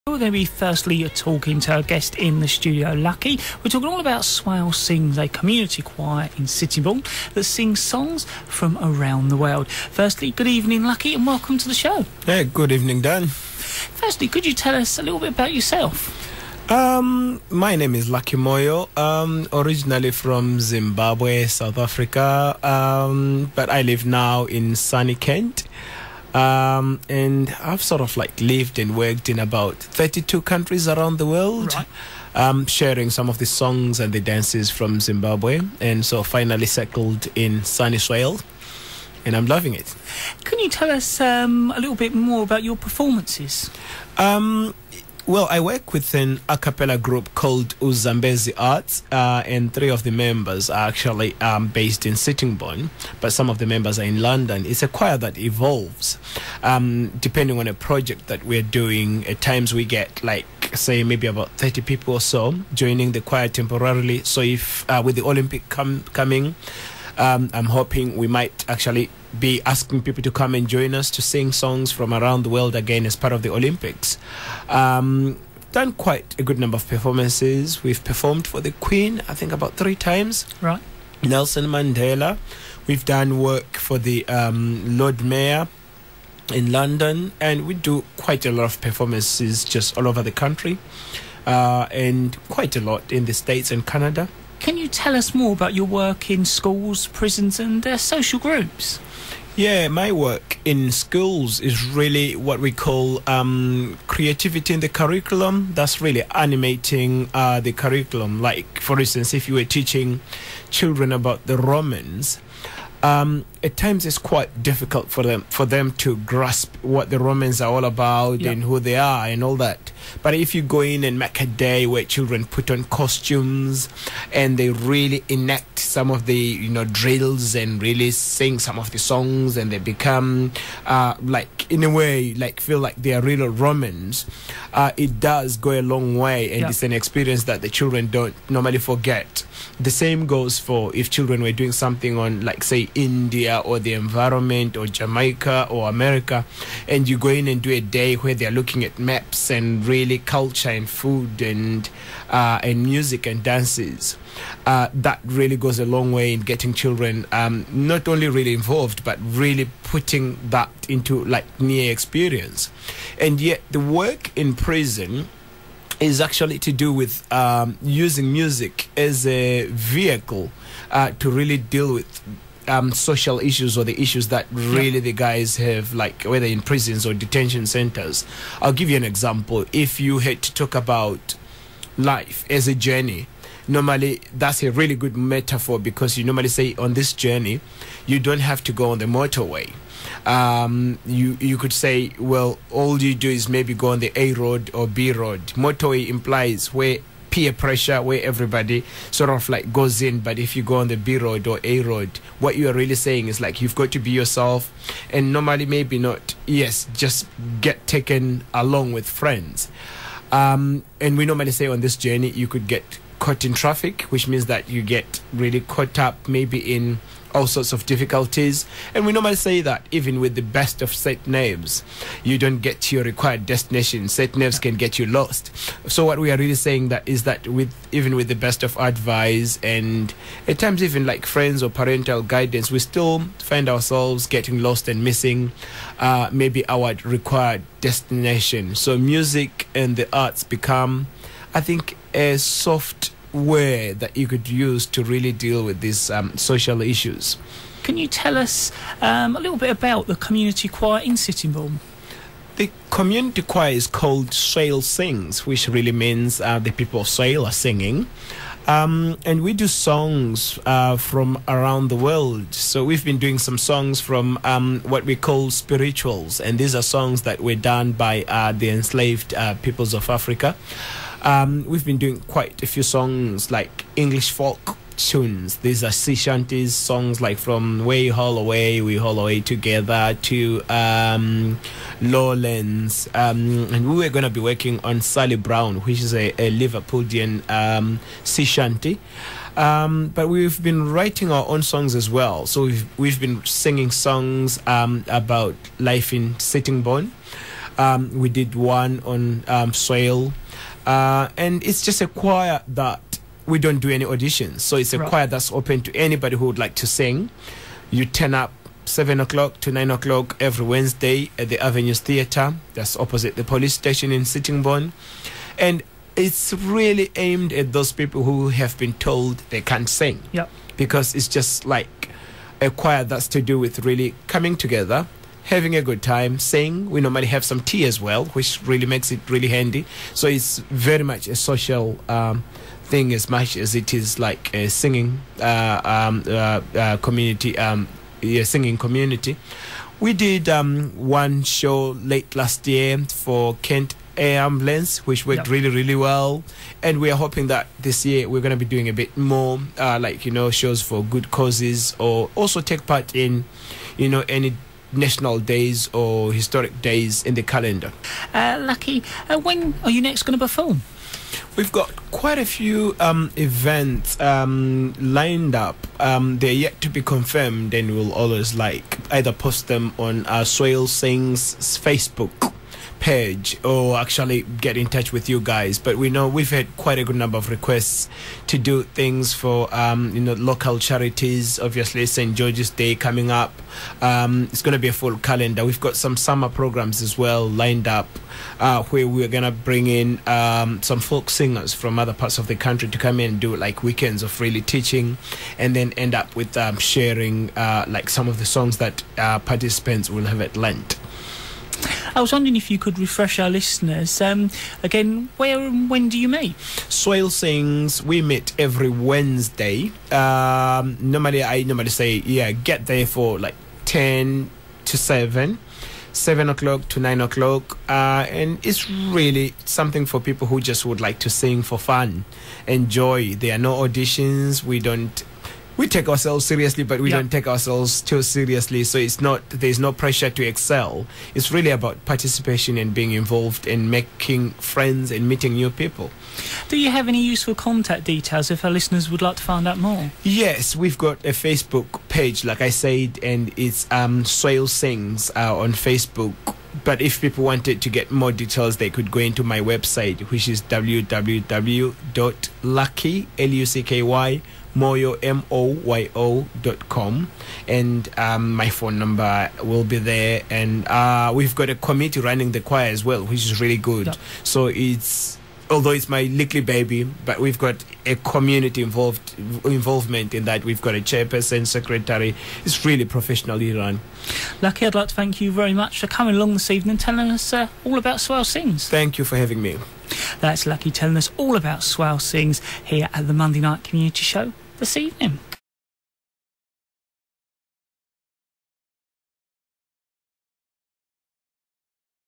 We're going to be firstly talking to our guest in the studio, Lucky. We're talking all about Swale Sings, a community choir in Sittingbourne that sings songs from around the world. Firstly, good evening, Lucky, and welcome to the show. Yeah, good evening, Dan. Firstly, could you tell us a little bit about yourself? My name is Lucky Moyo, originally from Zimbabwe, South Africa, but I live now in sunny Kent. And I've sort of like lived and worked in about 32 countries around the world, right. Sharing some of the songs and the dances from Zimbabwe, and so finally settled in sunny Swale, and I'm loving it. Can you tell us a little bit more about your performances? Well, I work with an a cappella group called Uzambezi Arts, and three of the members are actually based in Sittingbourne, but some of the members are in London. It's a choir that evolves depending on a project that we're doing. At times we get like, say, maybe about 30 people or so joining the choir temporarily. So if with the Olympic coming, I'm hoping we might actually be asking people to come and join us to sing songs from around the world again as part of the Olympics. Done quite a good number of performances. We've performed for the Queen, I think about 3 times. Right. Nelson Mandela. We've done work for the Lord Mayor in London, and we do quite a lot of performances just all over the country, and quite a lot in the States and Canada. Can you tell us more about your work in schools, prisons and social groups? Yeah, my work in schools is really what we call creativity in the curriculum. That's really animating the curriculum. Like, for instance, if you were teaching children about the Romans, at times it's quite difficult for them to grasp what the Romans are all about, and who they are and all that. But if you go in and make a day where children put on costumes and they really enact some of the drills and really sing some of the songs, and they become like, in a way, like feel like they are real Romans, it does go a long way, and it's an experience that the children don't normally forget. The same goes for if children were doing something on, like, say, India or the environment or Jamaica or America, and you go in and do a day where they're looking at maps and really culture and food and music and dances. That really goes a long way in getting children not only really involved, but really putting that into like near experience. And yet the work in prison is actually to do with using music as a vehicle to really deal with social issues, or the issues that really the guys have, like whether in prisons or detention centers. I'll give you an example. If you had to talk about life as a journey, normally that's a really good metaphor, because you normally say on this journey you don't have to go on the motorway. You could say, well, all you do is maybe go on the A road or B road. Motorway implies where peer pressure, where everybody sort of like goes in. But if you go on the B road or A road, what you are really saying is like you've got to be yourself, and normally maybe not, just get taken along with friends. And we normally say on this journey you could get caught in traffic, which means that you get really caught up maybe in all sorts of difficulties. And we normally say that even with the best of set names, you don't get to your required destination. Set names can get you lost. So what we are really saying that is that even with the best of advice, and at times even like friends or parental guidance, we still find ourselves getting lost and missing maybe our required destination. So music and the arts become, I think, a soft way that you could use to really deal with these social issues. Can you tell us a little bit about the community choir in Sittingbourne? The community choir is called Swale Sings, which really means the people of Swale are singing. And we do songs from around the world. So we've been doing some songs from what we call spirituals, and these are songs that were done by the enslaved peoples of Africa. We've been doing quite a few songs like English folk tunes. These are sea shanties, songs like from Way Haul Away, We Haul Away Together, to Lowlands. And we were going to be working on Sally Brown, which is a Liverpoolian sea shanty. But we've been writing our own songs as well. So we've been singing songs about life in Sittingbourne. We did one on Swale. And it's just a choir that we don't do any auditions. So it's a choir that's open to anybody who would like to sing. You turn up 7 o'clock to 9 o'clock every Wednesday at the Avenues Theatre. That's opposite the police station in Sittingbourne. And it's really aimed at those people who have been told they can't sing. Yep. Because it's just like a choir that's to do with really coming together, having a good time, sing. We normally have some tea as well, which really makes it really handy. So it's very much a social thing as much as it is like a singing community, singing community. We did one show late last year for Kent Air Ambulance, which worked really, really well. And we are hoping that this year we're going to be doing a bit more, shows for good causes, or also take part in, any national days or historic days in the calendar. Lucky, when are you next going to perform? We've got quite a few events lined up. They're yet to be confirmed, and we'll always either post them on our Swale Sings Facebook page or actually get in touch with you guys. But we know we've had quite a good number of requests to do things for local charities. Obviously St. George's Day coming up. It's going to be a full calendar. We've got some summer programs as well lined up, where we're going to bring in some folk singers from other parts of the country to come in and do weekends of really teaching, and then end up with sharing some of the songs that participants will have at Lent. I was wondering if you could refresh our listeners. Again, where and when do you meet? Swale Sings, we meet every Wednesday. Normally I say, get there for 10 to 7. 7 o'clock to 9 o'clock. And it's really something for people who just would like to sing for fun. Enjoy. There are no auditions. We take ourselves seriously, but we don't take ourselves too seriously. So there's no pressure to excel. It's really about participation and being involved and making friends and meeting new people. Do you have any useful contact details if our listeners would like to find out more? Yes, we've got a Facebook page, like I said, and it's Swale Sings on Facebook. But if people wanted to get more details, they could go into my website, which is www.moyo.com, and my phone number will be there. And we've got a committee running the choir as well, which is really good. Yep. So although it's my little baby, but we've got a community involvement in that. We've got a chairperson, secretary. It's really professionally run. Lucky, I'd like to thank you very much for coming along this evening and telling us all about Swale Sings. Thank you for having me. That's Lucky telling us all about Swale Sings here at the Monday Night Community Show this evening.